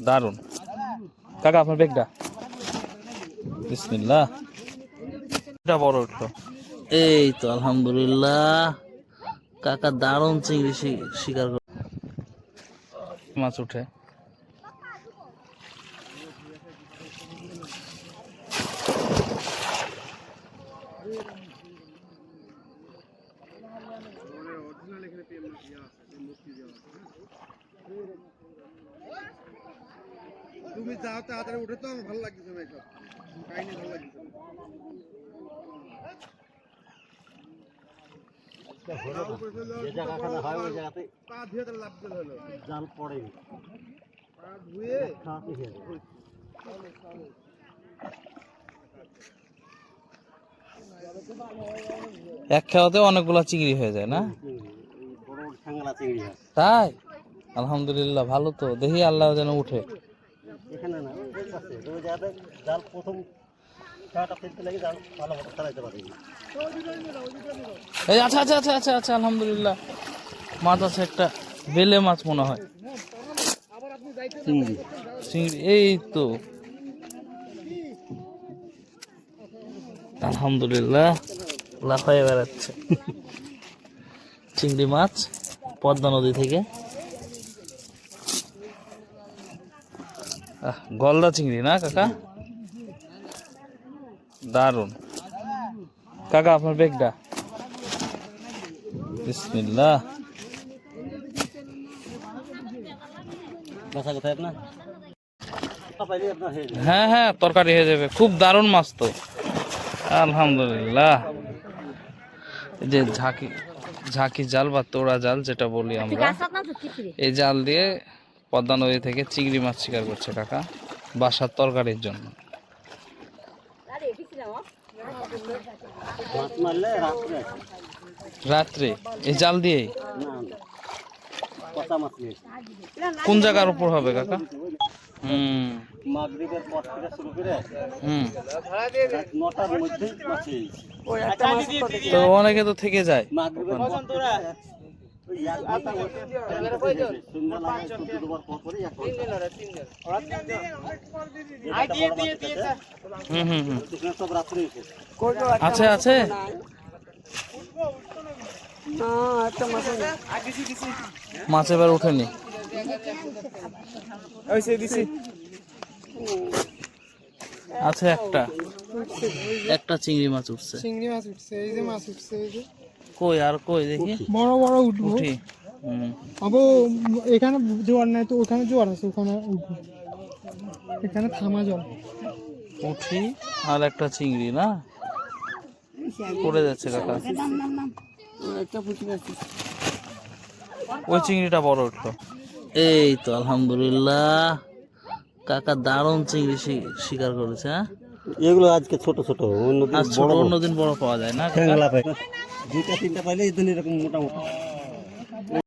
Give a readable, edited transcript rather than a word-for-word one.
দারুন কাকা, আপনার ব্যাগটা। বিসমিল্লাহ, এটা বড় উঠলো। এই তো আলহামদুলিল্লাহ কাকা দারুন চিংড়ি শিকার করে মাছ উঠে। তুমি যাও তাড়াতাড়ি উঠে, তো আমার ভালো লাগছে না, এইসব কাহিনী ভালো লাগছে না। পা ধুয়ে তাহলে লাভ দিলে হলো, জাল পড়ে পা ধুয়ে এক খাওয়াতে অনেকগুলা চিংড়ি হয়ে যায় না? তাই আলহামদুলিল্লাহ, ভালো তো। দেখি আল্লাহ যেন উঠে। এই আচ্ছা আচ্ছা আচ্ছা আচ্ছা আচ্ছা, আলহামদুলিল্লাহ মাছ আছে একটা, বেলে মাছ মনে হয়, চিংড়ি। এই তো আলহামদুলিল্লাহ লাফাইয়ে বেড়াচ্ছে চিংড়ি মাছ পদ্মা নদী থেকে। গলদা চিংড়ি না কাকা? দারুন কাকা, আপনার ব্যাগটা। বিসমিল্লাহ, হ্যাঁ হ্যাঁ তরকারি হয়ে যাবে, খুব দারুণ মাছ তো আলহামদুলিল্লাহ। এই যে ঝাঁকি জাল বা তোড়া জাল যেটা বলি আমরা, এই জাল দিয়ে পদ্মা নদী থেকে চিংড়ি মাছ শিকার করছে কাকা বাসার তরকারির জন্য। রাত্রে এই জাল দিয়ে কোন জায়গার উপর হবে কাকা? মাগরিবের পর থেকে শুরু করে 9টার মধ্যে তো অনেকে তো থেকে যায়। আছে আছে মাছ এবার উঠেনি। আছে একটা চিংড়ি মাছ উঠছে। এই যে মাছ উঠছে, এই যে কই আর কই দেখি, বড় বড় উঠবো। উঠি আবো এখানে জোয়ার নাই তো, ওখানে জোয়ার আছে, ওখানে উঠবো। এখানে থামা জল। উঠি আর একটা চিংড়ি না পড়ে যাচ্ছে কাকা। ওই চিংড়িটা বড় উঠলো। এই তো আলহামদুলিল্লাহ কাকা দারুণ চিংড়ি শিকার করেছে। এগুলো আজকে ছোট ছোট, অন্যদিন বড় পাওয়া যায় না? 2টা 3টা পাইলে এই দিন এরকম মোটামুটি